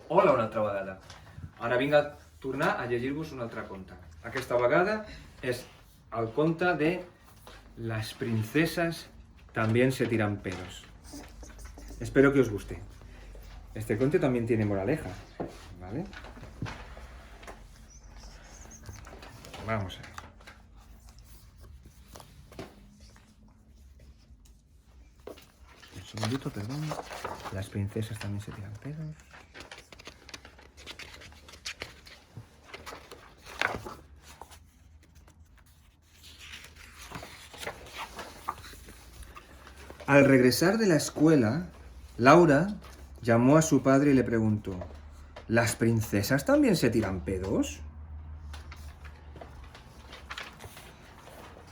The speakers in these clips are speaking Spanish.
Hola una altra vegada. Ara vinc a tornar a llegir-vos un altre conte. Aquesta vegada és el conte de Las princesas también se tiran pedos. Espero que os guste. Este conte también tiene moraleja, ¿vale? Vamos a ver. Un segundito, perdón. Las princesas también se tiran pedos. Al regresar de la escuela, Laura llamó a su padre y le preguntó: ¿las princesas también se tiran pedos?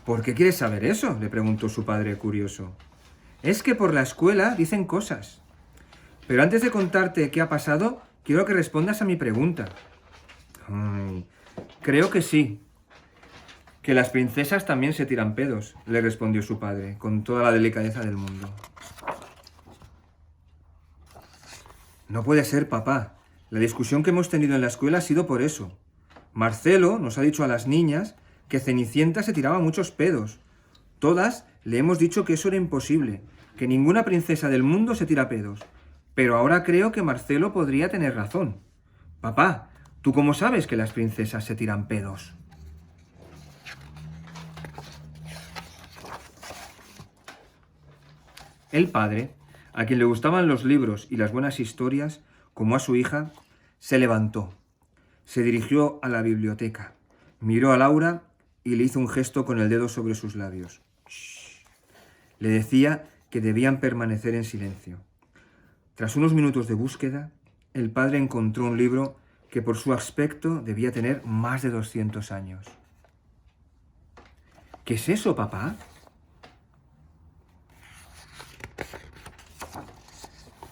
¿Por qué quieres saber eso?, le preguntó su padre curioso. Es que por la escuela dicen cosas. Pero antes de contarte qué ha pasado, quiero que respondas a mi pregunta. Creo que sí. Que las princesas también se tiran pedos, le respondió su padre, con toda la delicadeza del mundo. No puede ser, papá. La discusión que hemos tenido en la escuela ha sido por eso. Marcelo nos ha dicho a las niñas que Cenicienta se tiraba muchos pedos. Todas le hemos dicho que eso era imposible, que ninguna princesa del mundo se tira pedos. Pero ahora creo que Marcelo podría tener razón. Papá, ¿tú cómo sabes que las princesas se tiran pedos? El padre, a quien le gustaban los libros y las buenas historias, como a su hija, se levantó, se dirigió a la biblioteca, miró a Laura y le hizo un gesto con el dedo sobre sus labios. Shh. Le decía que debían permanecer en silencio. Tras unos minutos de búsqueda, el padre encontró un libro que por su aspecto debía tener más de 200 años. ¿Qué es eso, papá?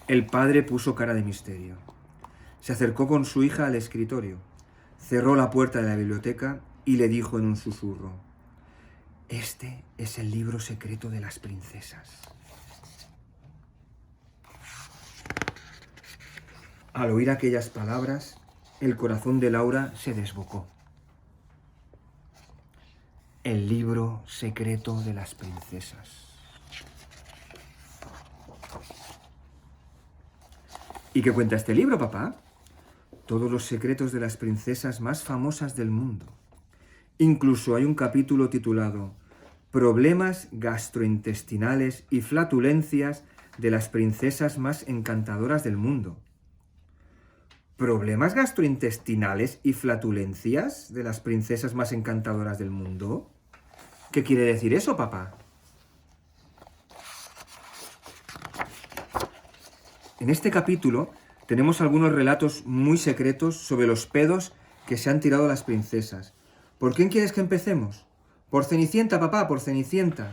El padre puso cara de misterio. Se acercó con su hija al escritorio, cerró la puerta de la biblioteca y le dijo en un susurro: este es el libro secreto de las princesas. Al oír aquellas palabras, el corazón de Laura se desbocó. El libro secreto de las princesas. ¿Y qué cuenta este libro, papá? Todos los secretos de las princesas más famosas del mundo. Incluso hay un capítulo titulado Problemas gastrointestinales y flatulencias de las princesas más encantadoras del mundo. ¿Problemas gastrointestinales y flatulencias de las princesas más encantadoras del mundo? ¿Qué quiere decir eso, papá? En este capítulo tenemos algunos relatos muy secretos sobre los pedos que se han tirado las princesas. ¿Por quién quieres que empecemos? Por Cenicienta, papá, por Cenicienta.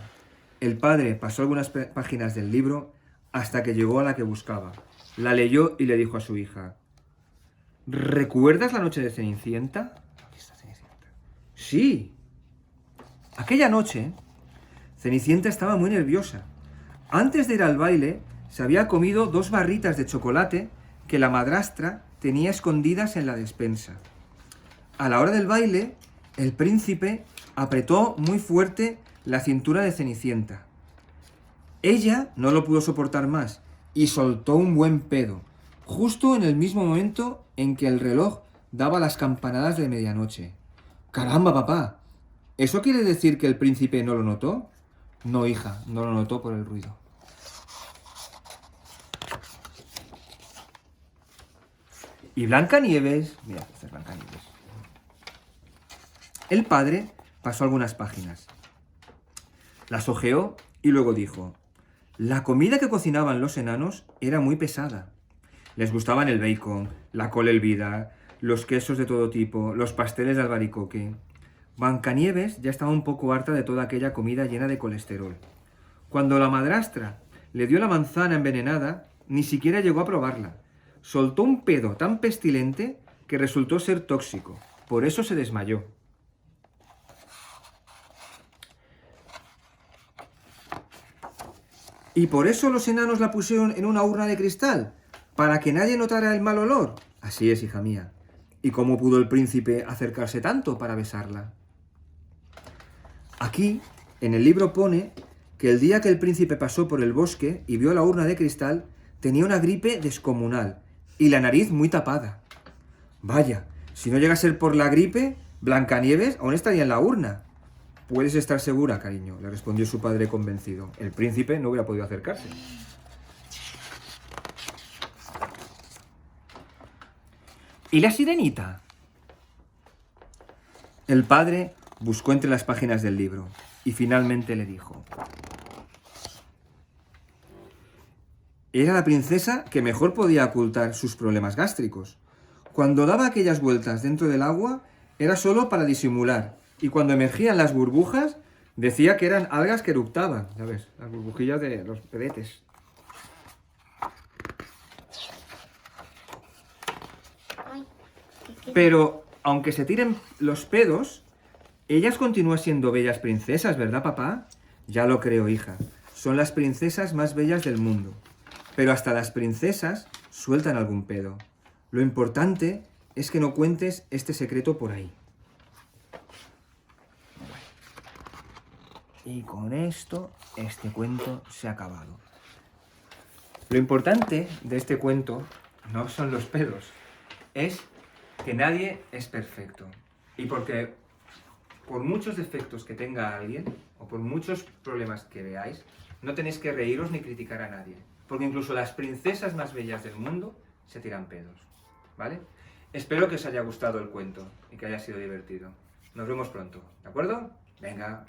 El padre pasó algunas páginas del libro hasta que llegó a la que buscaba. La leyó y le dijo a su hija: ¿recuerdas la noche de Cenicienta? ¿Dónde está Cenicienta? Sí. Aquella noche, Cenicienta estaba muy nerviosa. Antes de ir al baile, se había comido 2 barritas de chocolate que la madrastra tenía escondidas en la despensa. A la hora del baile, el príncipe apretó muy fuerte la cintura de Cenicienta. Ella no lo pudo soportar más y soltó un buen pedo, justo en el mismo momento en que el reloj daba las campanadas de medianoche. ¡Caramba, papá! ¿Eso quiere decir que el príncipe no lo notó? No, hija, no lo notó por el ruido. Y Blancanieves, mira, esta es Blancanieves. El padre pasó algunas páginas, las hojeó y luego dijo: la comida que cocinaban los enanos era muy pesada. Les gustaban el bacon, la col hervida, los quesos de todo tipo, los pasteles de albaricoque. Blancanieves ya estaba un poco harta de toda aquella comida llena de colesterol. Cuando la madrastra le dio la manzana envenenada, ni siquiera llegó a probarla. Soltó un pedo tan pestilente que resultó ser tóxico. Por eso se desmayó. ¿Y por eso los enanos la pusieron en una urna de cristal? ¿Para que nadie notara el mal olor? Así es, hija mía. ¿Y cómo pudo el príncipe acercarse tanto para besarla? Aquí, en el libro pone que el día que el príncipe pasó por el bosque y vio la urna de cristal, tenía una gripe descomunal y la nariz muy tapada. Vaya, si no llega a ser por la gripe, Blancanieves aún estaría en la urna. Puedes estar segura, cariño, le respondió su padre convencido. El príncipe no hubiera podido acercarse. ¿Y la sirenita? El padre buscó entre las páginas del libro y finalmente le dijo: era la princesa que mejor podía ocultar sus problemas gástricos. Cuando daba aquellas vueltas dentro del agua era solo para disimular, y cuando emergían las burbujas decía que eran algas que eructaban, ¿sabes? Las burbujillas de los pedetes. Pero, aunque se tiren los pedos, ellas continúan siendo bellas princesas, ¿verdad, papá? Ya lo creo, hija. Son las princesas más bellas del mundo. Pero hasta las princesas sueltan algún pedo. Lo importante es que no cuentes este secreto por ahí. Y con esto, este cuento se ha acabado. Lo importante de este cuento no son los pedos, es que nadie es perfecto. Y porque por muchos defectos que tenga alguien, o por muchos problemas que veáis, no tenéis que reíros ni criticar a nadie. Porque incluso las princesas más bellas del mundo se tiran pedos, ¿vale? Espero que os haya gustado el cuento y que haya sido divertido. Nos vemos pronto, ¿de acuerdo? Venga.